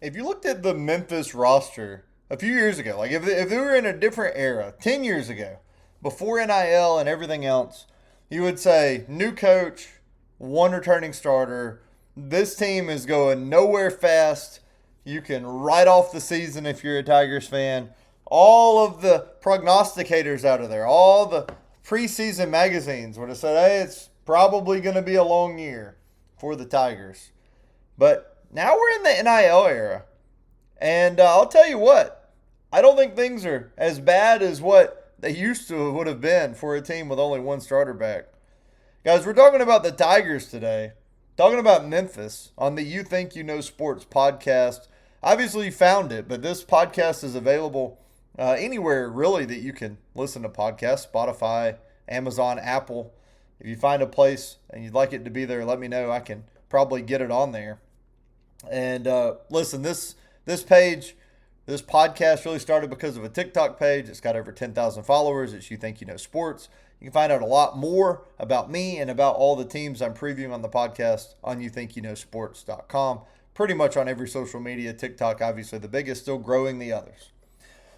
if you looked at the Memphis roster a few years ago, like if they were in a different era, 10 years ago, before NIL and everything else, you would say new coach, one returning starter. This team is going nowhere fast. You can write off the season if you're a Tigers fan. All of the prognosticators out of there, all the preseason magazines would have said, hey, it's probably going to be a long year for the Tigers. But now we're in the NIL era. And I'll tell you what, I don't think things are as bad as what they used to would have been for a team with only one starter back. Guys, we're talking about the Tigers today, talking about Memphis on the You Think You Know Sports podcast. Obviously, you found it, but this podcast is available anywhere really that you can listen to podcasts, Spotify, Amazon, Apple. If you find a place and you'd like it to be there, let me know. I can probably get it on there. And listen, this page, this podcast really started because of a TikTok page. It's got over 10,000 followers. It's You Think You Know Sports. You can find out a lot more about me and about all the teams I'm previewing on the podcast on youthinkyouKnowSports.com. Pretty much on every social media. TikTok, obviously the biggest, still growing the others.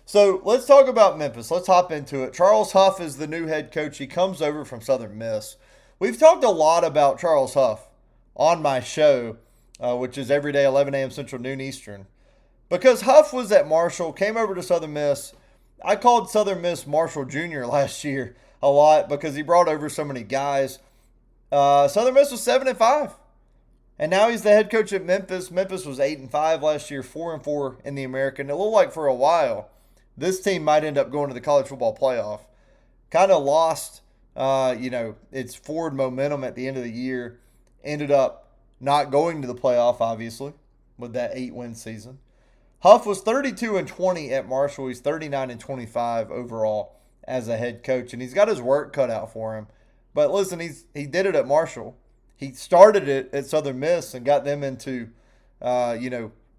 So let's talk about Memphis. Let's hop into it. Charles Huff is the new head coach. He comes over from Southern Miss. We've talked a lot about Charles Huff on my show, which is every day 11 a.m. Central, noon Eastern. Because Huff was at Marshall, came over to Southern Miss. I called Southern Miss Marshall Jr. last year a lot because he brought over so many guys. Southern Miss was 7-5. And now he's the head coach at Memphis. Memphis was 8-5 last year, 4-4 in the American. It looked like for a while this team might end up going to the college football playoff. Kind of lost, its forward momentum at the end of the year. Ended up not going to the playoff, obviously, with that 8-win season. Huff was 32-20 at Marshall. He's 39-25 overall as a head coach, and he's got his work cut out for him. But listen, he did it at Marshall. He started it at Southern Miss and got them into, a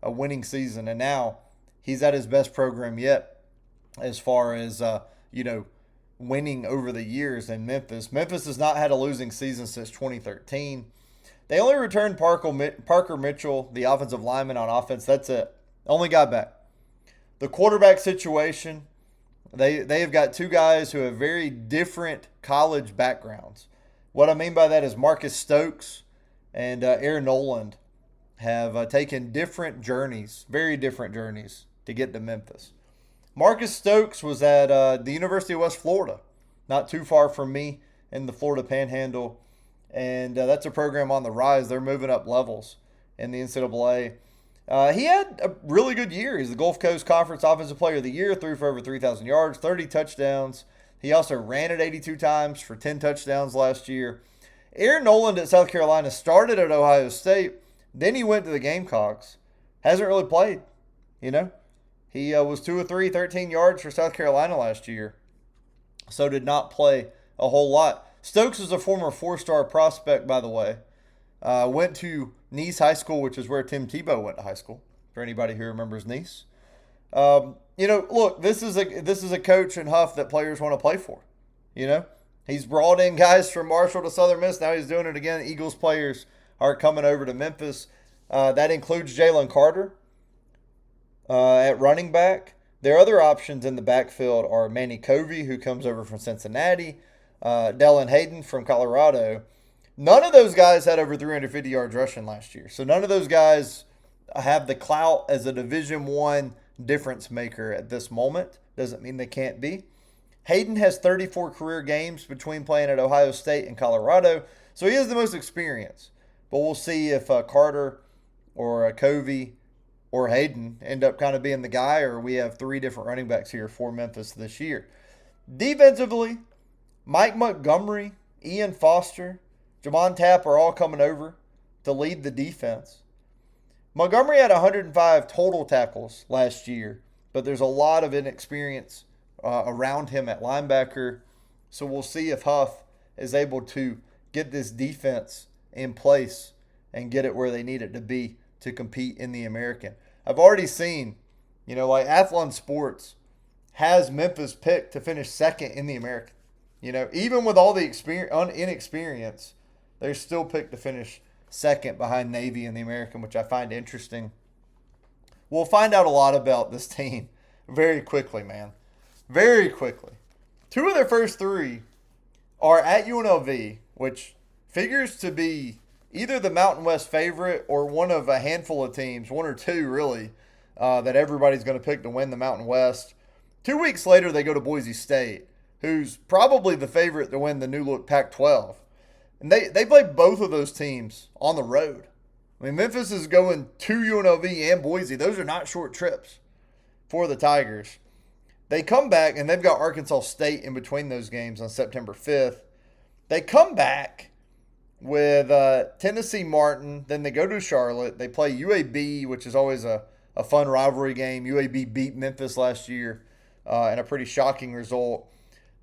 winning season, and now he's at his best program yet as far as winning over the years in Memphis. Memphis has not had a losing season since 2013. They only returned Parker Mitchell, the offensive lineman, on offense. That's it. Only got back. The quarterback situation, they have got two guys who have very different college backgrounds. What I mean by that is Marcus Stokes and Aaron Noland have taken different journeys, very different journeys, to get to Memphis. Marcus Stokes was at the University of West Florida, not too far from me in the Florida Panhandle. And that's a program on the rise. They're moving up levels in the NCAA. He had a really good year. He's the Gulf Coast Conference Offensive Player of the Year, threw for over 3,000 yards, 30 touchdowns. He also ran it 82 times for 10 touchdowns last year. Aaron Noland at South Carolina started at Ohio State. Then he went to the Gamecocks. Hasn't really played, He was 2 of 3, 13 yards for South Carolina last year. So did not play a whole lot. Stokes is a former 4-star prospect, by the way. Went to Nice High School, which is where Tim Tebow went to high school, for anybody who remembers Nice. Look, this is a coach in Huff that players want to play for. He's brought in guys from Marshall to Southern Miss. Now he's doing it again. Eagles players are coming over to Memphis. That includes Jalen Carter at running back. Their other options in the backfield are Manny Covey, who comes over from Cincinnati, Dellin Hayden from Colorado. None of those guys had over 350 yards rushing last year. So none of those guys have the clout as a Division I difference maker at this moment. Doesn't mean they can't be. Hayden has 34 career games between playing at Ohio State and Colorado, so he has the most experience. But we'll see if Carter or Covey or Hayden end up kind of being the guy, or we have three different running backs here for Memphis this year. Defensively, Mike Montgomery, Ian Foster, Jamon Tapp are all coming over to lead the defense. Montgomery had 105 total tackles last year, but there's a lot of inexperience around him at linebacker. So we'll see if Huff is able to get this defense in place and get it where they need it to be to compete in the American. I've already seen, Athlon Sports has Memphis picked to finish second in the American. Even with all the inexperience, they're still picked to finish second behind Navy in the American, which I find interesting. We'll find out a lot about this team very quickly, man. Very quickly. Two of their first three are at UNLV, which figures to be either the Mountain West favorite or one of a handful of teams, one or two really, that everybody's going to pick to win the Mountain West. 2 weeks later, they go to Boise State, who's probably the favorite to win the new look Pac-12. And they play both of those teams on the road. I mean, Memphis is going to UNLV and Boise. Those are not short trips for the Tigers. They come back, and they've got Arkansas State in between those games on September 5th. They come back with Tennessee Martin. Then they go to Charlotte. They play UAB, which is always a fun rivalry game. UAB beat Memphis last year in a pretty shocking result.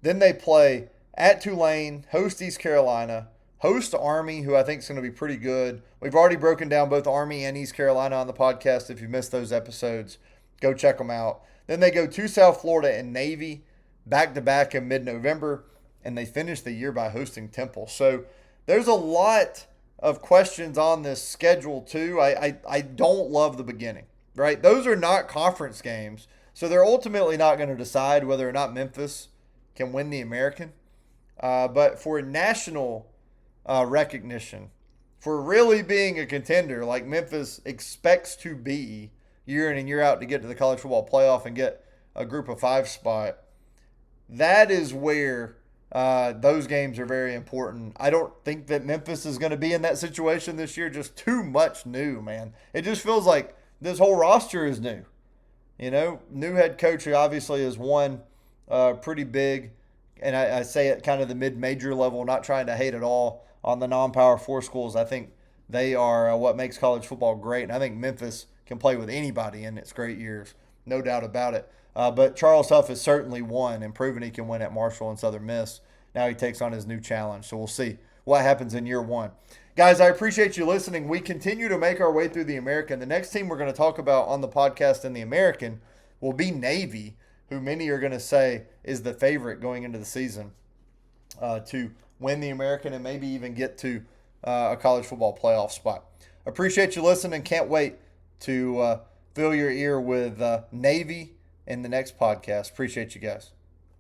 Then they play at Tulane, host East Carolina, host Army, who I think is going to be pretty good. We've already broken down both Army and East Carolina on the podcast. If you missed those episodes, go check them out. Then they go to South Florida and Navy, back-to-back in mid-November, and they finish the year by hosting Temple. So there's a lot of questions on this schedule, too. I don't love the beginning, right? Those are not conference games, so they're ultimately not going to decide whether or not Memphis can win the American. But for national recognition, for really being a contender like Memphis expects to be year in and year out to get to the college football playoff and get a group of 5 spot, that is where those games are very important. I don't think that Memphis is going to be in that situation this year. Just too much new, man. It just feels like this whole roster is new. You know, new head coach who obviously has won pretty big, and I say at kind of the mid-major level, not trying to hate at all on the non-Power 4 schools. I think they are what makes college football great, and I think Memphis can play with anybody in its great years, no doubt about it. But Charles Huff has certainly won and proven he can win at Marshall and Southern Miss. Now he takes on his new challenge, so we'll see what happens in year one. Guys, I appreciate you listening. We continue to make our way through the American. The next team we're going to talk about on the podcast in the American will be Navy, who many are going to say is the favorite going into the season to win the American and maybe even get to a college football playoff spot. Appreciate you listening. Can't wait to fill your ear with Navy in the next podcast. Appreciate you guys.